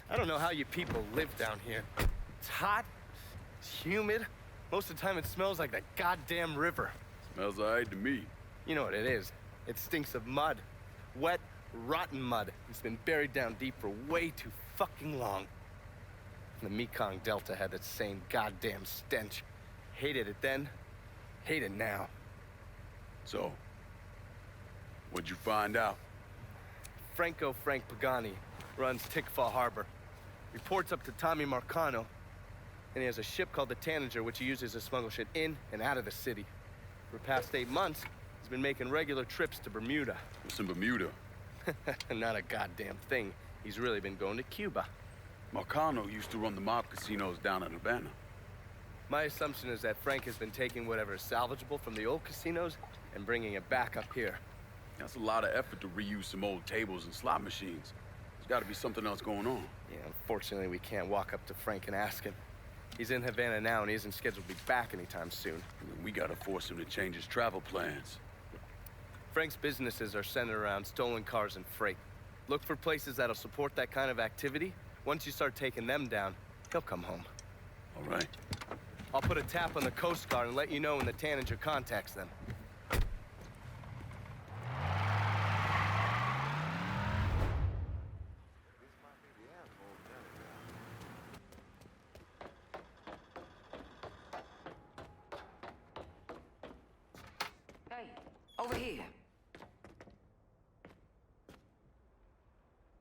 I don't know how you people live down here. It's hot, it's humid. Most of the time it smells like the goddamn river. Smells alright to me. You know what it is. It stinks of mud. Wet, rotten mud. It's been buried down deep for way too fucking long. The Mekong Delta had that same goddamn stench. Hated it then, hate it now. So, what'd you find out? Frank Pagani runs Tickfaw Harbor. Reports up to Tommy Marcano, and he has a ship called the Tanager, which he uses to smuggle shit in and out of the city. For the past 8 months, he's been making regular trips to Bermuda. What's in Bermuda? Not a goddamn thing. He's really been going to Cuba. Marcano used to run the mob casinos down in Havana. My assumption is that Frank has been taking whatever is salvageable from the old casinos and bringing it back up here. That's a lot of effort to reuse some old tables and slot machines. There's gotta be something else going on. Yeah, unfortunately, we can't walk up to Frank and ask him. He's in Havana now, and he isn't scheduled to be back anytime soon. We gotta force him to change his travel plans. Frank's businesses are centered around stolen cars and freight. Look for places that'll support that kind of activity. Once you start taking them down, he'll come home. All right. I'll put a tap on the Coast Guard and let you know when the Tanager contacts them. Hey, over here.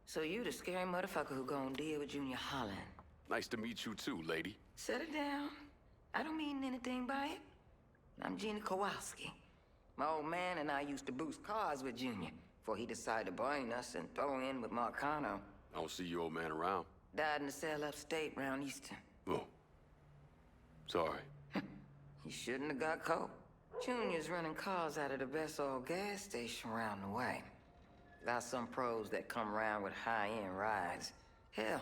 So you the scary motherfucker who gonna deal with Junior Holland. Nice to meet you too, lady. Set it down. I don't mean anything by it. I'm Gina Kowalski. My old man and I used to boost cars with Junior before he decided to brain us and throw in with Marcano. I don't see your old man around. Died in a cell upstate round Easton. Oh. Sorry. He shouldn't have got caught. Junior's running cars out of the best old gas station around the way. Got some pros that come around with high-end rides. Hell,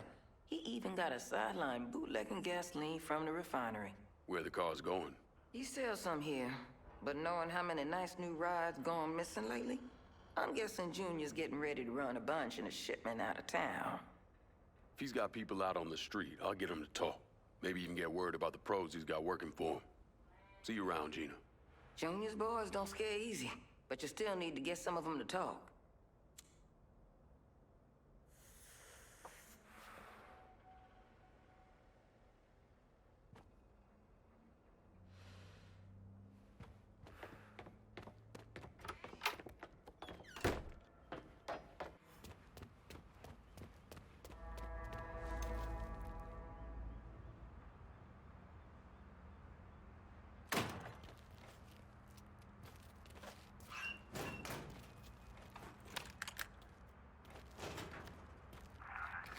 he even got a sideline bootlegging gasoline from the refinery. Where the car's going? He sells some here, but knowing how many nice new rides gone missing lately, I'm guessing Junior's getting ready to run a bunch in a shipment out of town. If he's got people out on the street, I'll get him to talk. Maybe even get word about the pros he's got working for him. See you around, Gina. Junior's boys don't scare easy, but you still need to get some of them to talk.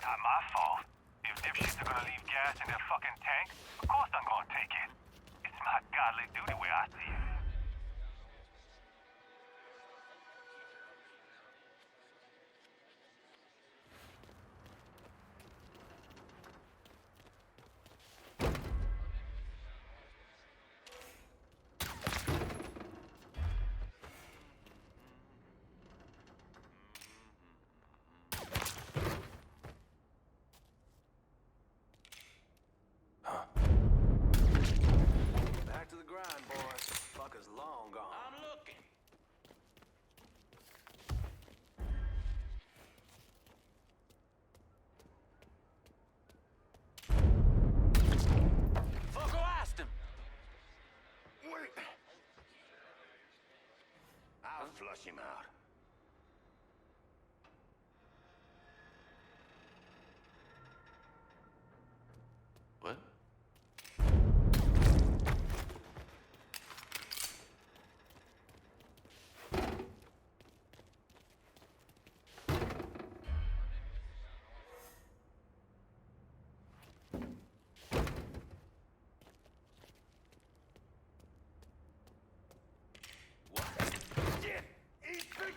Not my fault. If dipshits are gonna leave gas in their fucking tank, of course I'm gonna take it. It's my godly duty where I see it. Back to the grind, boys. Fucker's long gone. I'm looking. Fuck who asked him? Wait. I'll flush him out. What? Shit! He's been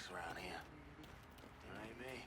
crooks around here. Ain't me.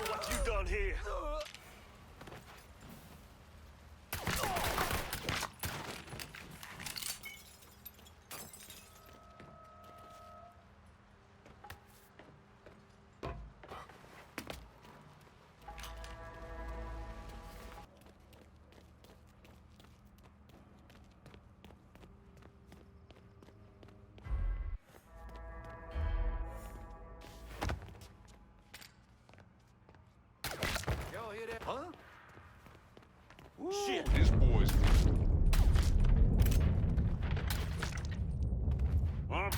What you done here? Y'all hear that? Huh? Shit, this boy's... Huh?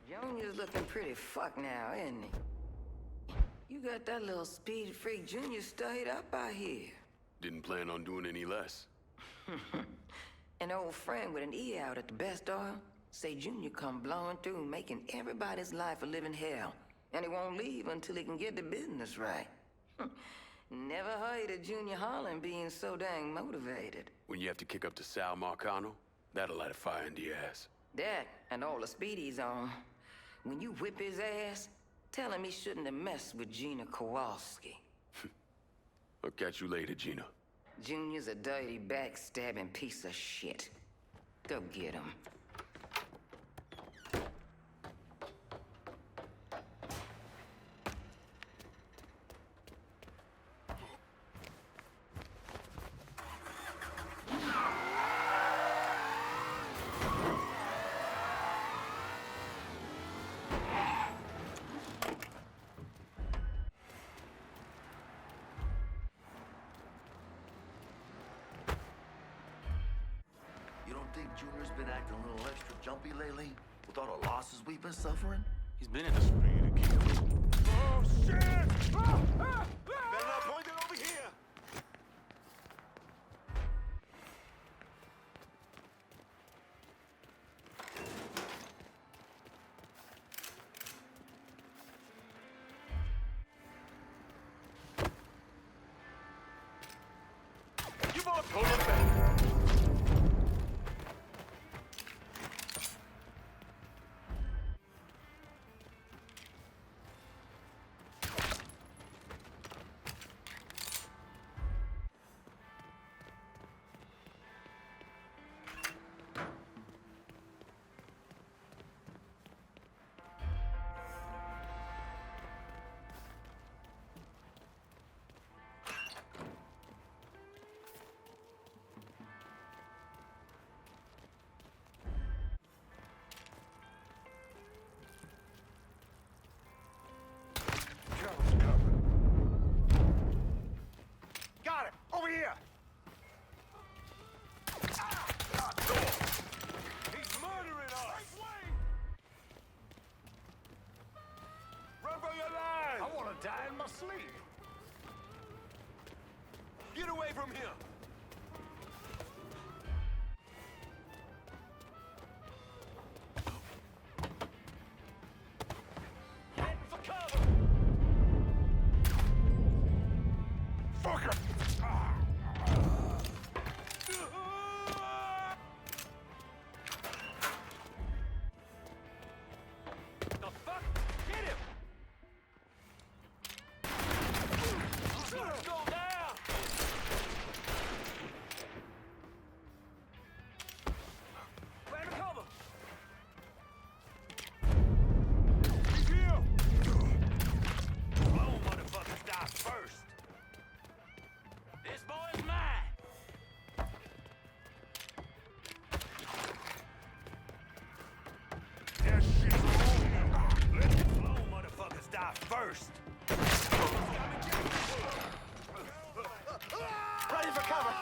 Junior's looking pretty fucked now, isn't he? You got that little speed freak Junior stayed up out here. Didn't plan on doing any less. An old friend with an E out at the best oil say Junior come blowing through, making everybody's life a living hell. And he won't leave until he can get the business right. Never heard of Junior Holland being so dang motivated. When you have to kick up to Sal Marcano, that'll light a fire into your ass. That and all the speed he's on. When you whip his ass, tell him he shouldn't have messed with Gina Kowalski. I'll catch you later, Gina. Junior's a dirty, backstabbing piece of shit. Go get him. You don't think Junior's been acting a little extra jumpy lately? With all the losses we've been suffering? He's been in the spree to kill. Oh, shit! Better not point it over here! You both hold it back! Trouble's coming. Got it! Over here! He's murdering us! Run for your life! I want to die in my sleep! Get away from him! Heading for cover! Fucker! The fuck? Get him! Go down! die first. Ready for cover!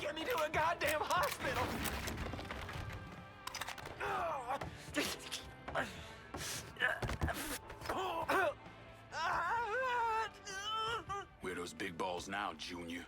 Get me to a goddamn hospital! Where are those big balls now, Junior?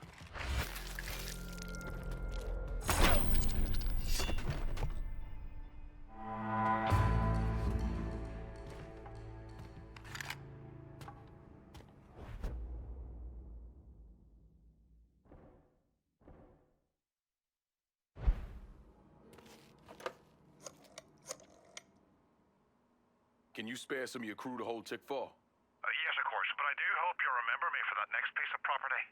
Can you spare some of your crew to hold Tickfaw? Yes, of course, but I do hope you remember me for that next piece of property.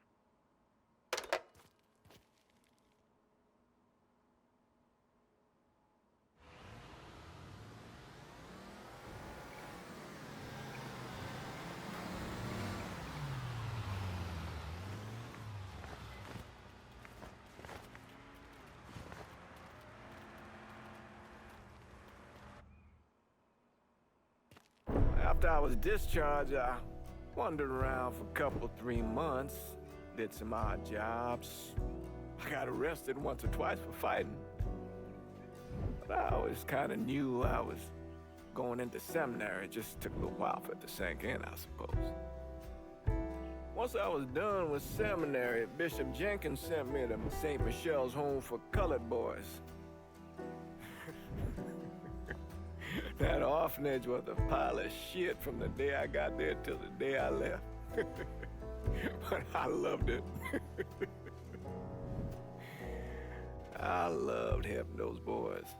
After I was discharged, I wandered around for a couple, 3 months, did some odd jobs. I got arrested once or twice for fighting. But I always kind of knew I was going into seminary. It just took a little while for it to sink in, I suppose. Once I was done with seminary, Bishop Jenkins sent me to St. Michelle's Home for Colored Boys. That orphanage was a pile of shit from the day I got there till the day I left. But I loved it. I loved helping those boys.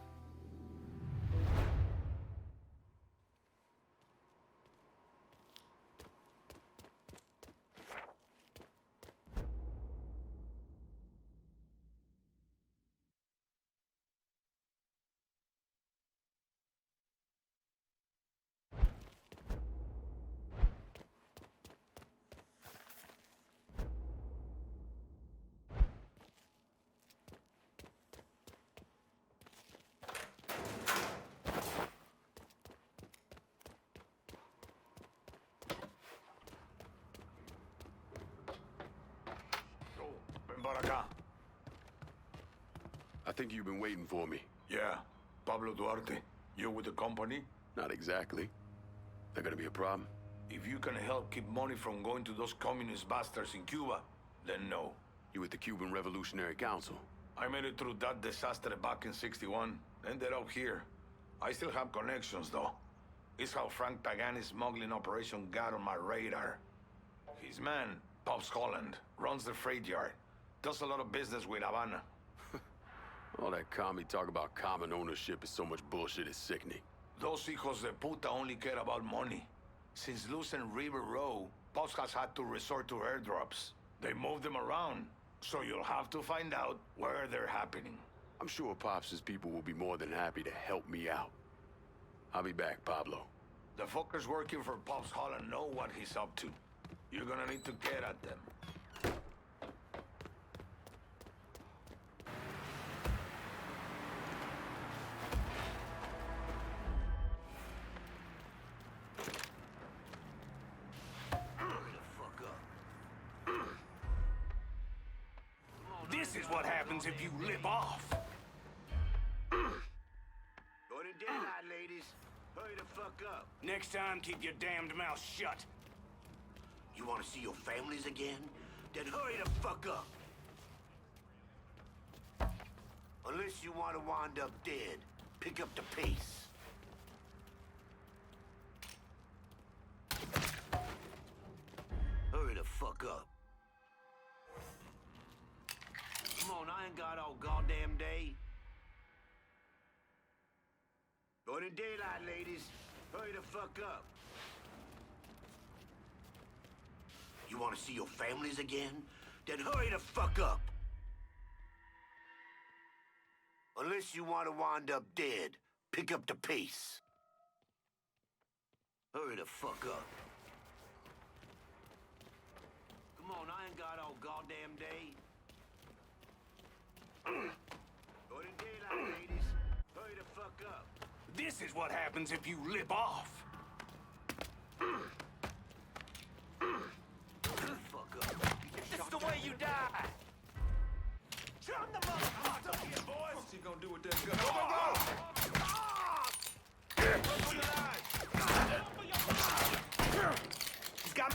Ven para acá. I think you've been waiting for me. Yeah, Pablo Duarte. You with the company? Not exactly. That gonna be a problem? If you can help keep money from going to those communist bastards in Cuba, then no. You with the Cuban Revolutionary Council? I made it through that disaster back in '61. Ended up here. I still have connections, though. It's how Frank Pagani's smuggling operation got on my radar. His man, Pops Holland, runs the freight yard. Does a lot of business with Havana. All that commie talk about common ownership is so much bullshit, it's sickening. Those hijos de puta only care about money. Since losing River Row, Pops has had to resort to airdrops. They move them around, so you'll have to find out where they're happening. I'm sure Pops' people will be more than happy to help me out. I'll be back, Pablo. The fuckers working for Pops Holland know what he's up to. You're gonna need to get at them. This is what happens if you lip off. Going to daylight, ladies. Hurry the fuck up. Next time, keep your damned mouth shut. You want to see your families again? Then hurry the fuck up. Unless you want to wind up dead, pick up the pace. Hurry the fuck up. Come on, I ain't got all goddamn day. Going to daylight, ladies. Hurry the fuck up. You want to see your families again? Then hurry the fuck up. Unless you want to wind up dead, pick up the pace. Hurry the fuck up. Come on, I ain't got all goddamn day. Going to daylight, ladies. Hurry the fuck up. This is what happens if you lip off. Fuck up. This is the way you die! Chum the motherfucker up here, boys! What's he gonna do with that gun? Go, go, go! He's got...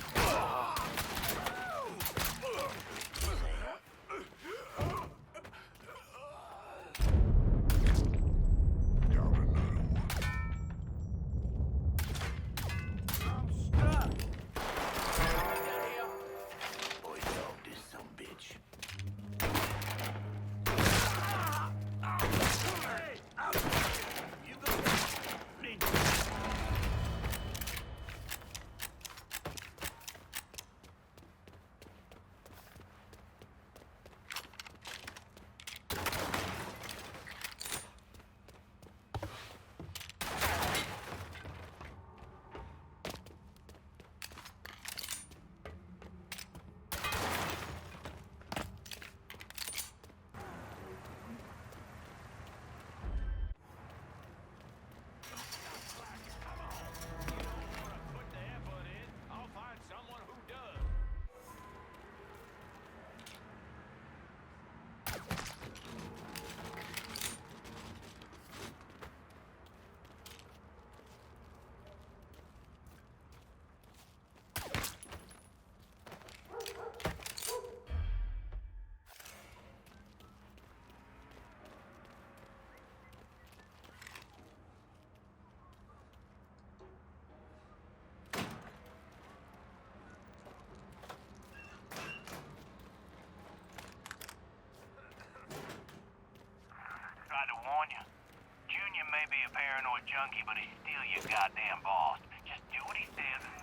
Tried to warn you. Junior may be a paranoid junkie, but he's still your goddamn boss. Just do what he says.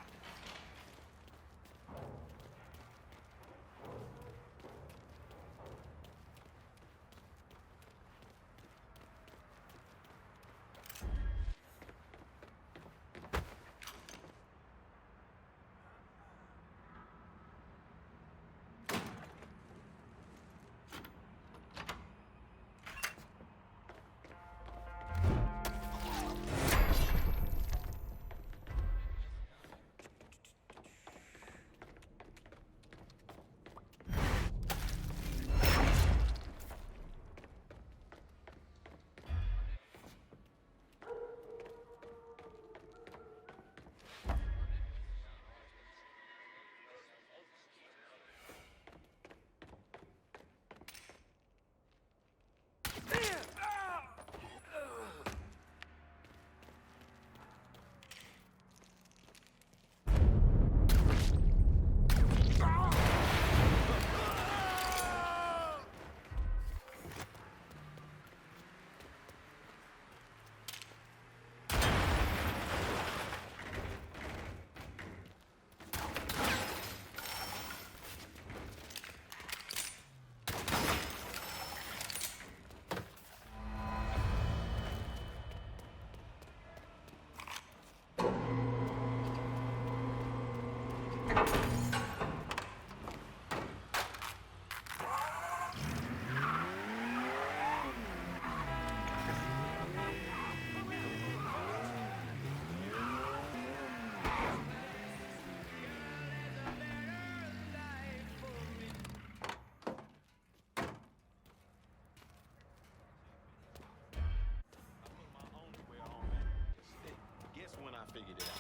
figured it out.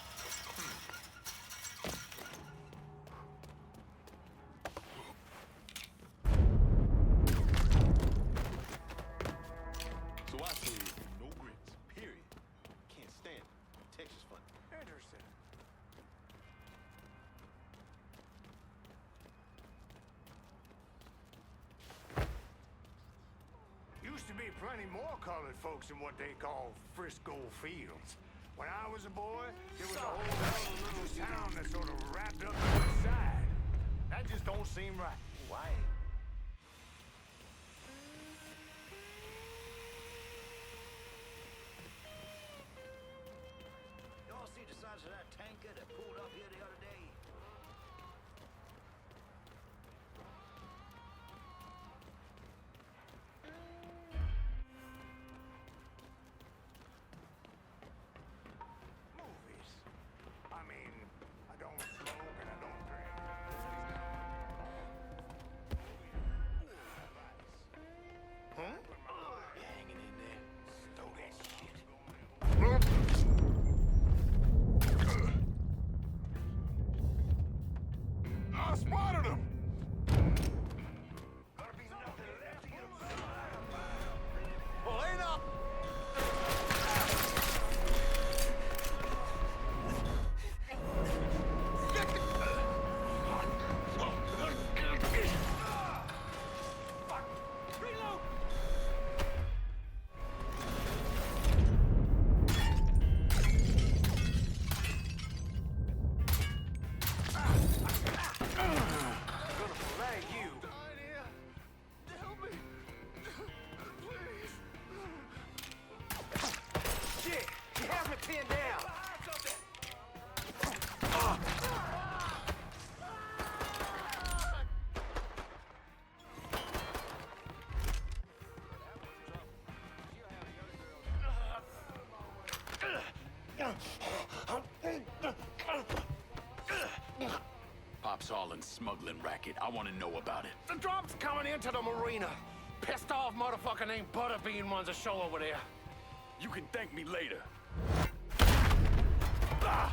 So I said, no grits, period. Can't stand it. Texas funny. Interesting. Used to be plenty more colored folks in what they call Frisco Fields. When I was a boy, there was a whole hell of a little town that sort of wrapped up to the side. That just don't seem right. Why? Y'all see the size of that tanker that pulled up here the other day? mess hall and smuggling racket. I want to know about it. The drop's coming into the marina. Pissed off motherfucker named Butterbean runs a show over there. You can thank me later. Ah!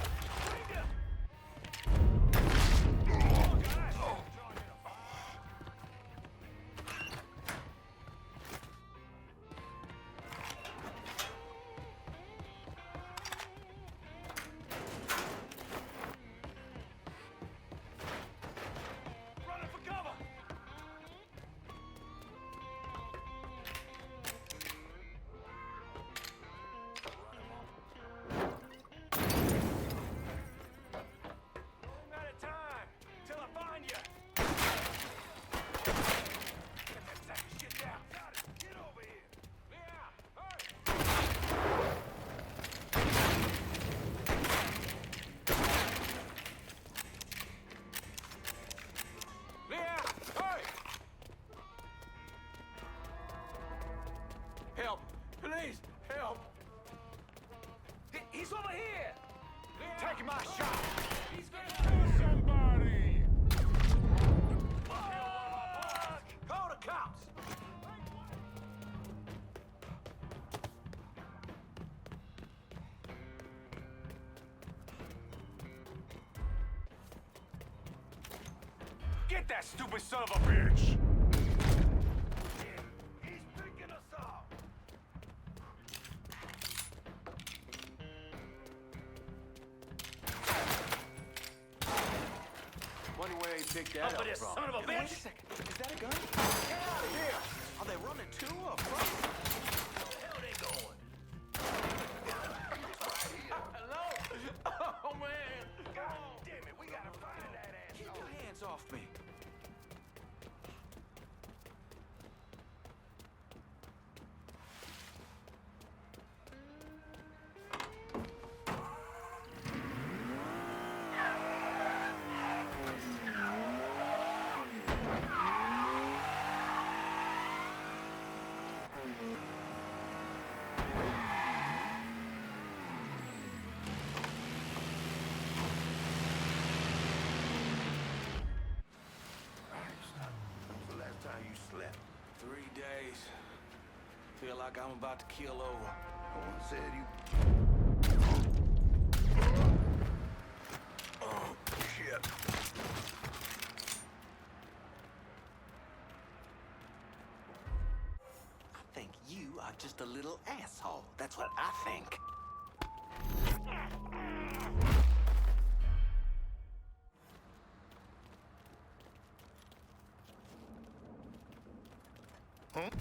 Help! Please, help! He's over here! Taking my shot! He's gonna kill somebody! Call the cops! Get that stupid son of a bitch! He's picking us off! Wonder where he picked that Up up for this from. son of a Wait a bitch! second. Is that a gun? Get out of here! Are they running two or front? Where the hell are they going? Hello? Oh, man! God damn it, we gotta find that asshole! Keep your hands off me. When's the last time you slept? 3 days. Feel like I'm about to keel over. No one said you... Oh, shit. I think you are just a little asshole. That's what I think. That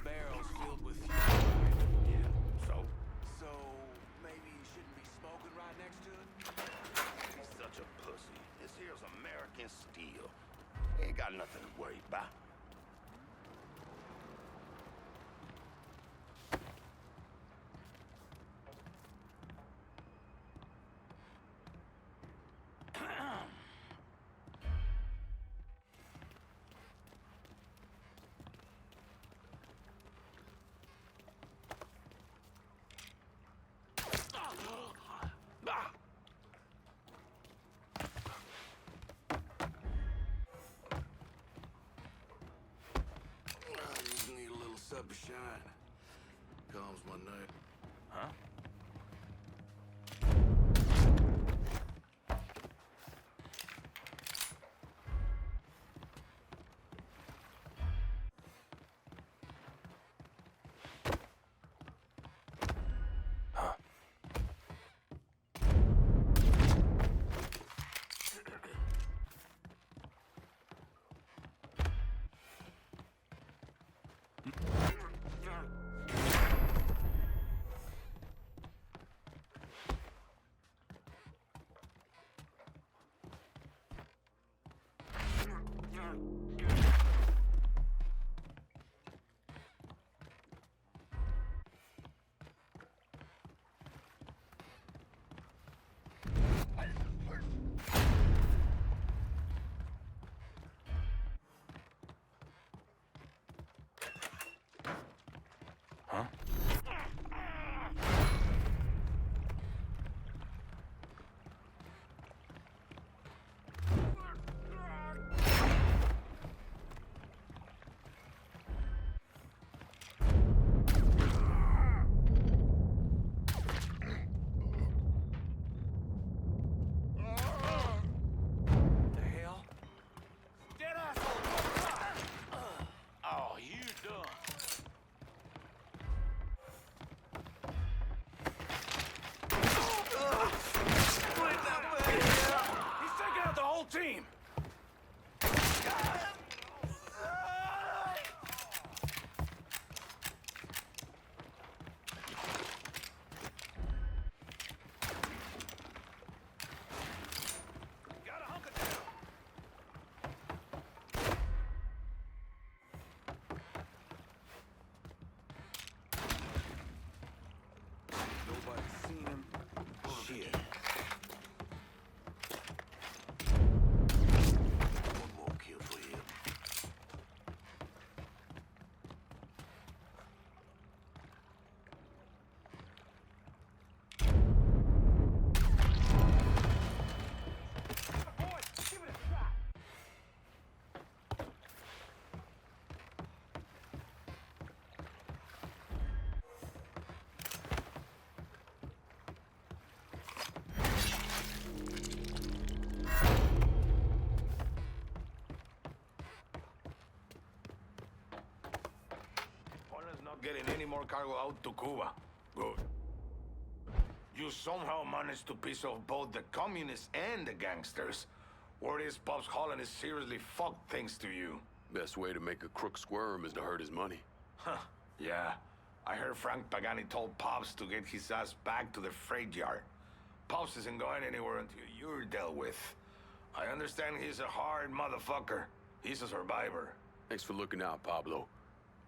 barrel's filled with fuel. Yeah, so? So, maybe you shouldn't be smoking right next to it? He's such a pussy. This here's American steel. Ain't got nothing to worry about. I just need a little supper shine. Calms my night. Huh? more cargo out to Cuba. Good. You somehow managed to piss off both the communists and the gangsters. Word is Pops Holland is seriously fucked thanks to you. Best way to make a crook squirm is to hurt his money. Huh, yeah. I heard Frank Pagani told Pops to get his ass back to the freight yard. Pops isn't going anywhere until you're dealt with. I understand he's a hard motherfucker. He's a survivor. Thanks for looking out, Pablo.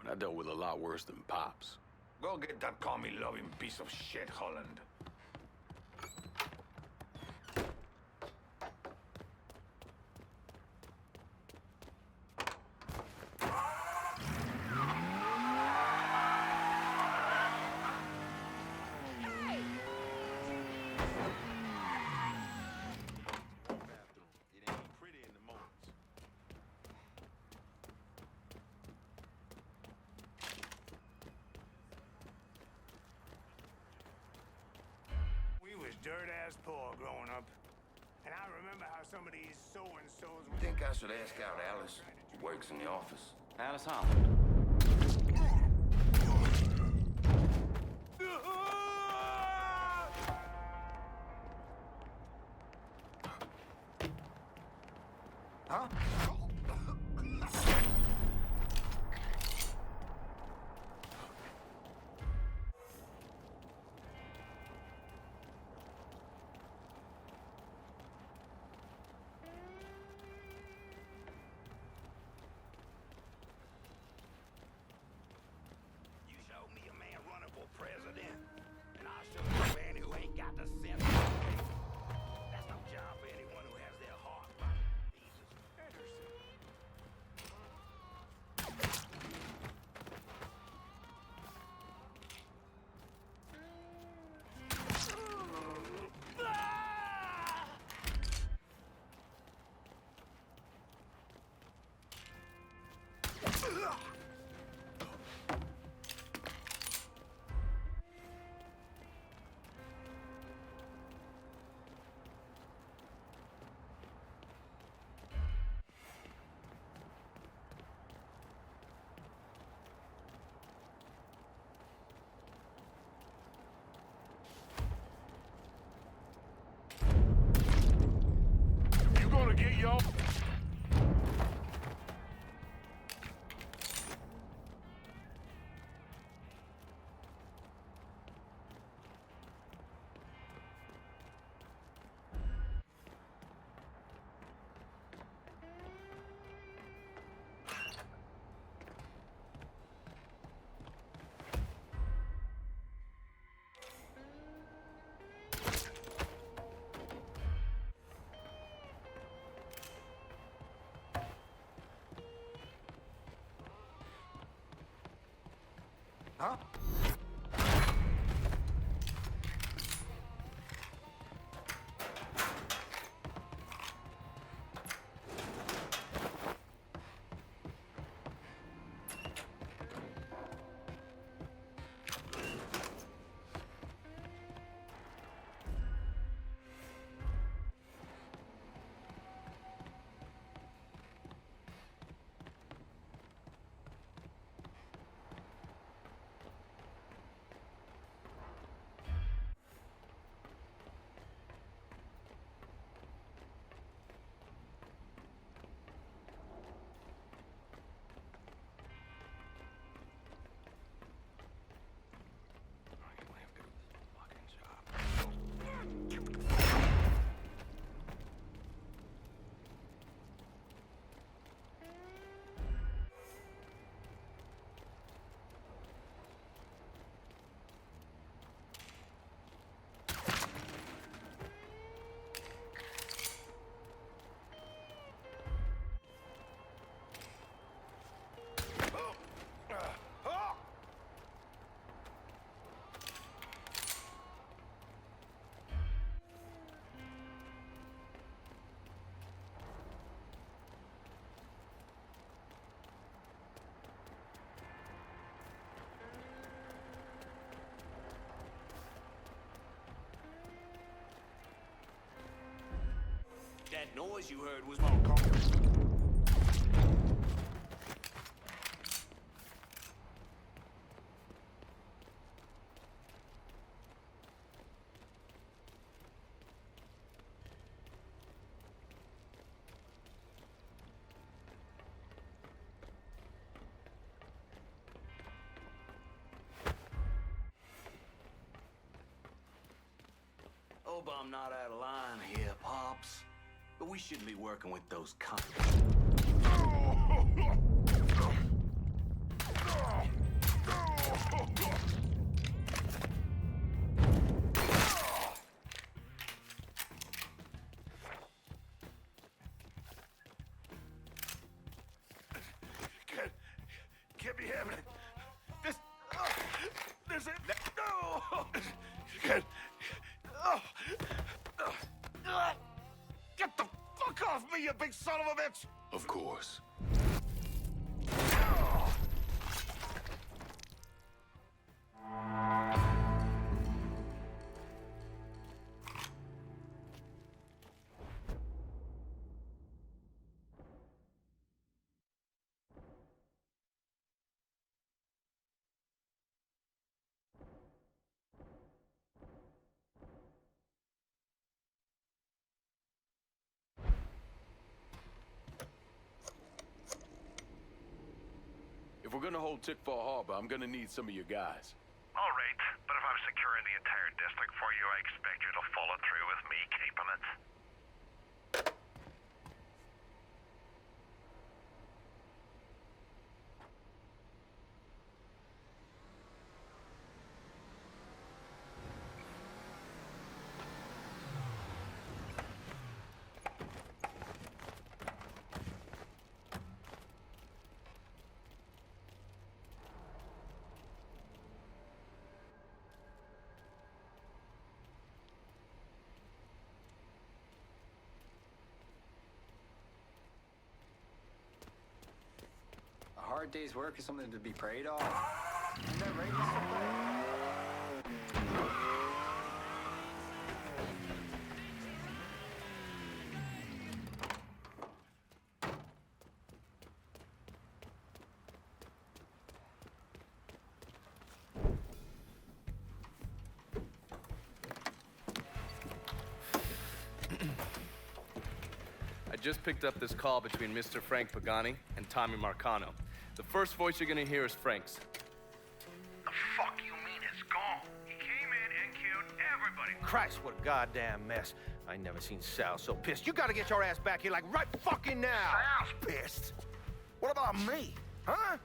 But I dealt with a lot worse than Pops. Go get that commie-loving piece of shit, Holland. It ain't pretty in the mornings. We was dirt-ass poor growing up. And I remember how some of these so-and-sos would... Think I should ask out Alice. She works in the office. Alice Holland. Huh? You show me a man running for president, and I'll show you a man who ain't got the sense of faith. That's no job for anyone who has their heart right. Jesus Anderson. You gonna get your... Huh? That noise you heard was my car. hope I'm not out of line here, Pops. But we shouldn't be working with those cunts. Can't be happening. This is no. Get the fuck off me, you big son of a bitch! Of course. If we're gonna hold Tickfaw Harbor, I'm gonna need some of your guys. All right, but if I'm securing the entire district for you, I expect you to follow through with me keeping it. A hard day's work is something to be prayed of. Isn't that right, Mr. Player? I just picked up this call between Mr. Frank Pagani and Tommy Marcano. The first voice you're gonna hear is Frank's. The fuck you mean it's gone? He came in and killed everybody. Christ, what a goddamn mess. I never seen Sal so pissed. You gotta get your ass back here like right fucking now. Sal's pissed. What about me? Huh?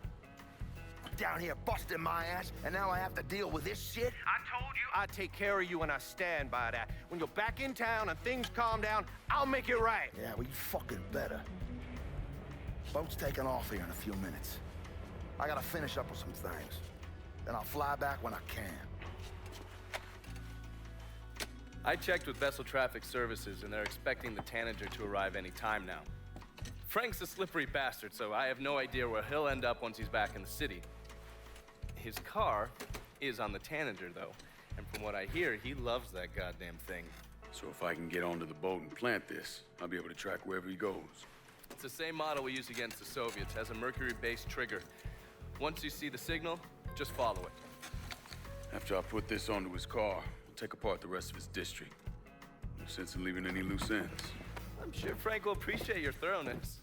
I'm down here busting my ass, and now I have to deal with this shit? I told you. I take care of you and I stand by that. When you're back in town and things calm down, I'll make it right. Yeah, well, you fucking better. Boat's taking off here in a few minutes. I gotta finish up with some things. Then I'll fly back when I can. I checked with Vessel Traffic Services, and they're expecting the Tanager to arrive any time now. Frank's a slippery bastard, so I have no idea where he'll end up once he's back in the city. His car is on the Tanager, though, and from what I hear, he loves that goddamn thing. So if I can get onto the boat and plant this, I'll be able to track wherever he goes. It's the same model we used against the Soviets. Has a mercury-based trigger. Once you see the signal, just follow it. After I put this onto his car, we'll take apart the rest of his district. No sense in leaving any loose ends. I'm sure Frank will appreciate your thoroughness.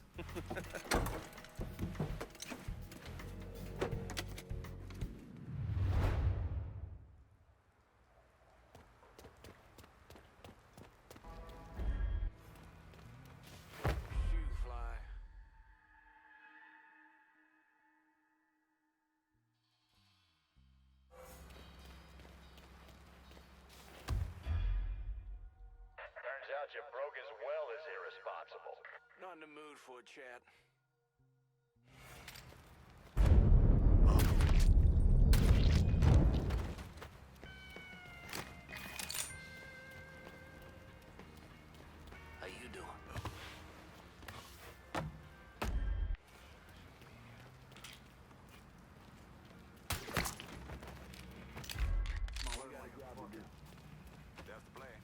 You broke as well as irresponsible. Not in the mood for a chat. How you doing? That's the plan.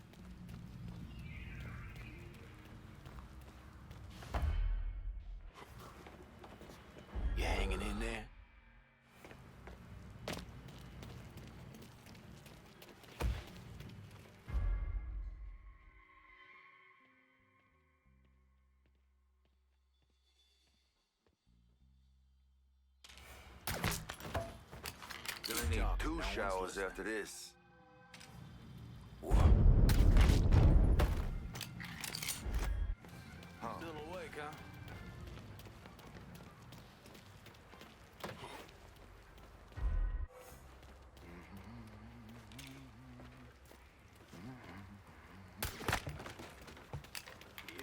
You hanging in there? Gonna need 2 showers after this. What? huh?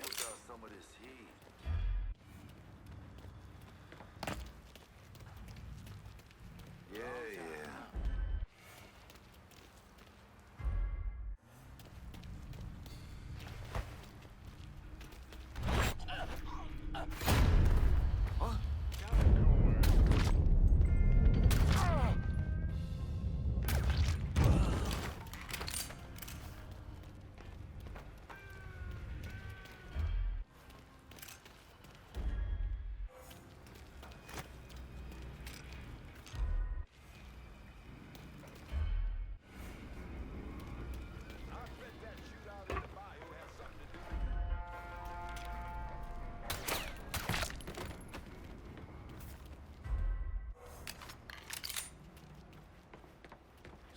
Look out some of this heat. Yeah, yeah.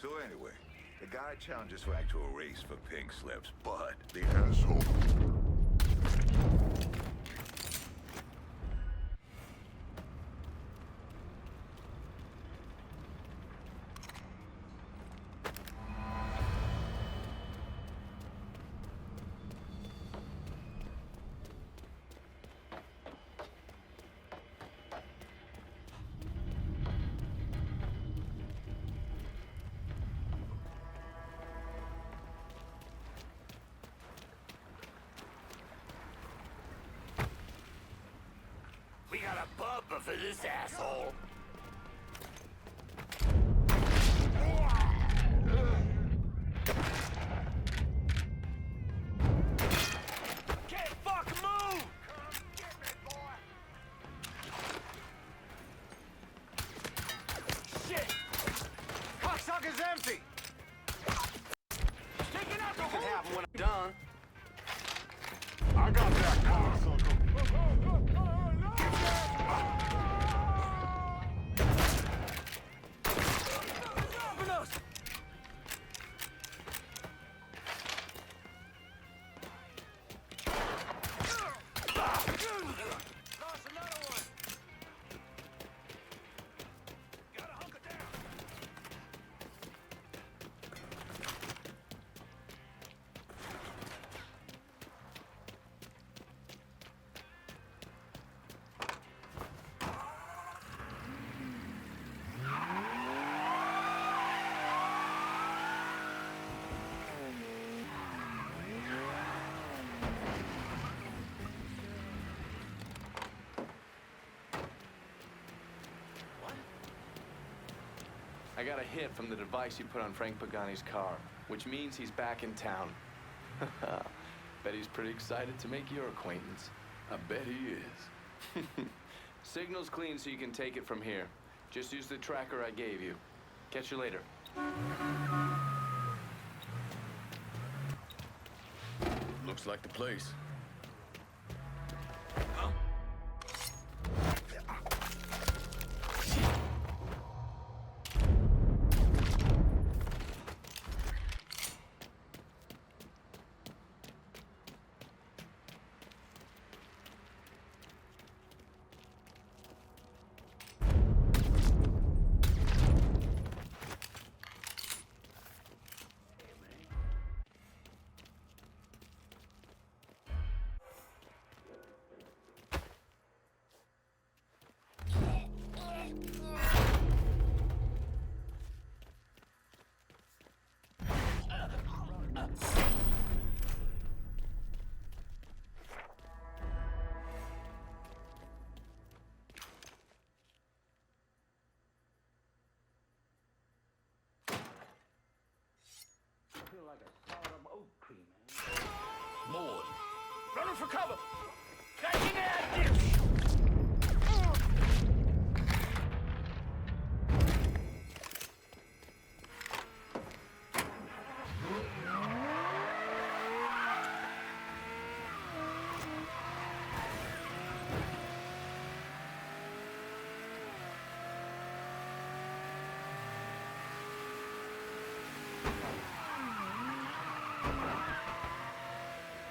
So anyway, the guy challenges Frank to a race for pink slips, but the asshole... We got a bumper for this asshole. Can't fucking move! Come get me, boy! Shit! Cocksucker's empty! Taking out the You can whole... have him when I'm done. I got that cocksucker. I got a hit from the device you put on Frank Pagani's car, which means he's back in town. Bet he's pretty excited to make your acquaintance. I bet he is. Signal's clean so you can take it from here. Just use the tracker I gave you. Catch you later. Looks like the place. More. Running for cover! Catching that dipshit!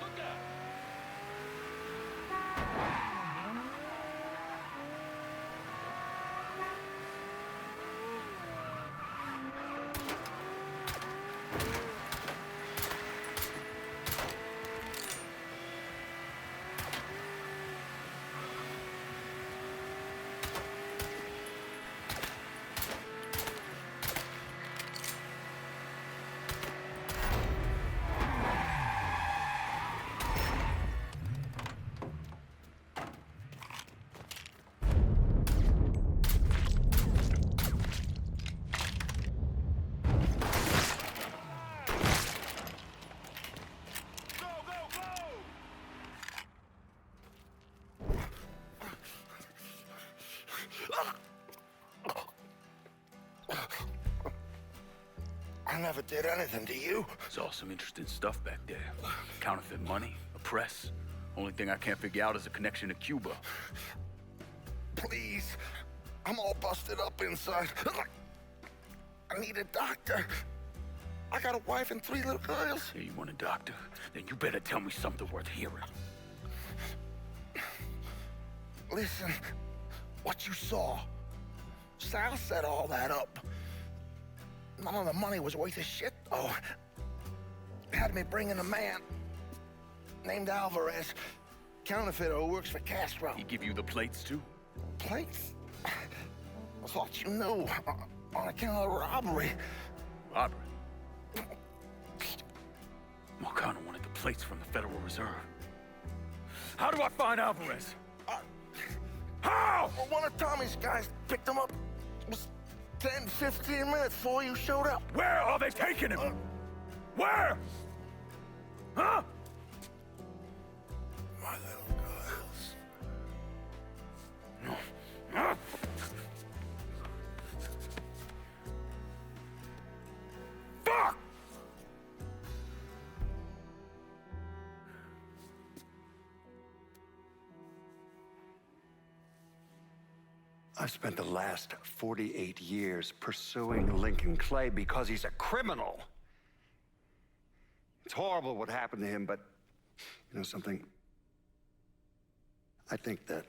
Look out! I never did anything to you. There's all some interesting stuff back there. Counterfeit money, a press. Only thing I can't figure out is a connection to Cuba. Please. I'm all busted up inside. I need a doctor. I got a wife and 3 little girls. Yeah, you want a doctor? Then you better tell me something worth hearing. Listen, what you saw. Sal set all that up. None of the money was worth a shit, though. Had me bring in a man named Alvarez, counterfeiter who works for Castro. He give you the plates, too? Plates? I thought you knew. On account of the robbery. Robbery? Marcano wanted the plates from the Federal Reserve. How do I find Alvarez? How? Well, one of Tommy's guys picked him up. It was 10, 15 minutes before you showed up. Where are they taking him? Where? Huh? My little girls. Huh? Fuck! I've spent the last 48 years pursuing Lincoln Clay because he's a criminal. It's horrible what happened to him, but you know something? I think that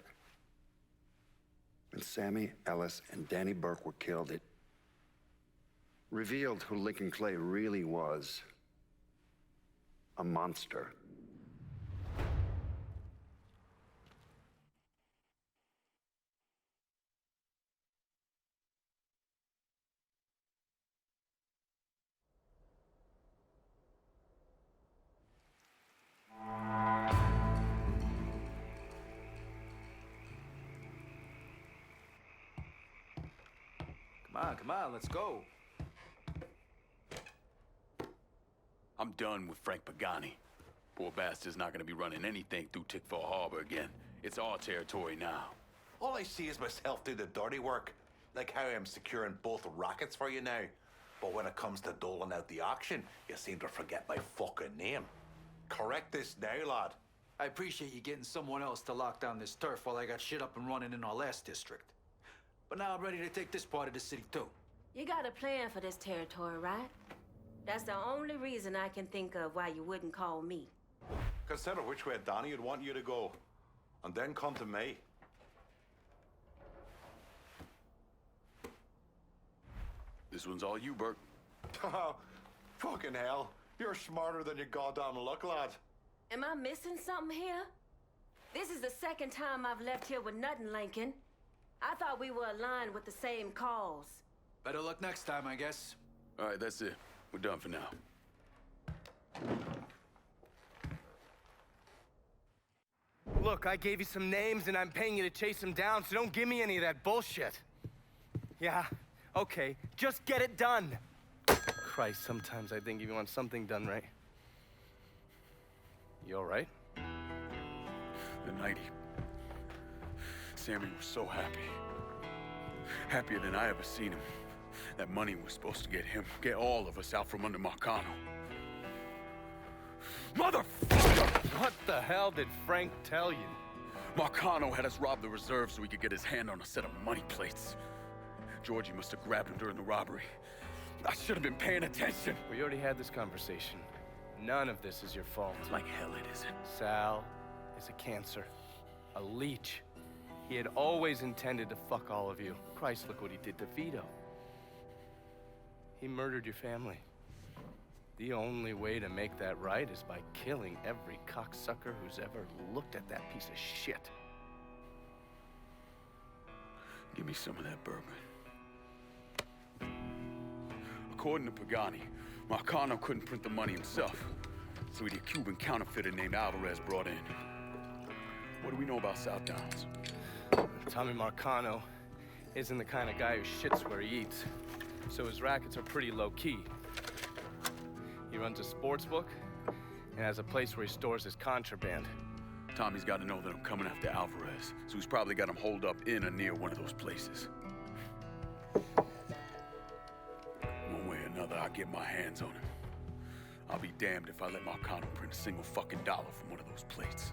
when Sammy Ellis and Danny Burke were killed, it revealed who Lincoln Clay really was. A monster. Come on, let's go. I'm done with Frank Pagani. Poor bastard's not gonna be running anything through Tickfaw Harbor again. It's our territory now. All I see is myself do the dirty work. Like how I'm securing both rockets for you now. But when it comes to doling out the auction, you seem to forget my fucking name. Correct this now, lad. I appreciate you getting someone else to lock down this turf while I got shit up and running in our last district. But now I'm ready to take this part of the city too. You got a plan for this territory, right? That's the only reason I can think of why you wouldn't call me. Consider which way Donnie would want you to go. And then come to me. This one's all you, Burke. Oh, fucking hell. You're smarter than your goddamn look, lad. Am I missing something here? This is the second time I've left here with nothing, Lincoln. I thought we were aligned with the same cause. Better luck next time, I guess. All right, that's it. We're done for now. Look, I gave you some names and I'm paying you to chase them down, so don't give me any of that bullshit. Yeah, okay, just get it done. Christ, sometimes I think if you want something done right. You all right? The night Sammy was so happy. Happier than I ever seen him. That money was supposed to get all of us out from under Marcano. Motherfucker! What the hell did Frank tell you? Marcano had us rob the reserve so he could get his hand on a set of money plates. Georgie must have grabbed him during the robbery. I should have been paying attention. We already had this conversation. None of this is your fault. Like hell it isn't. Sal is a cancer. A leech. He had always intended to fuck all of you. Christ, look what he did to Vito. He murdered your family. The only way to make that right is by killing every cocksucker who's ever looked at that piece of shit. Give me some of that bourbon. According to Pagani, Marcano couldn't print the money himself, so he had a Cuban counterfeiter named Alvarez brought in. What do we know about South Downs? Tommy Marcano isn't the kind of guy who shits where he eats, so his rackets are pretty low-key. He runs a sports book and has a place where he stores his contraband. Tommy's got to know that I'm coming after Alvarez, so he's probably got him holed up in or near one of those places. One way or another, brother, I get my hands on him. I'll be damned if I let Marcano print a single fucking dollar from one of those plates.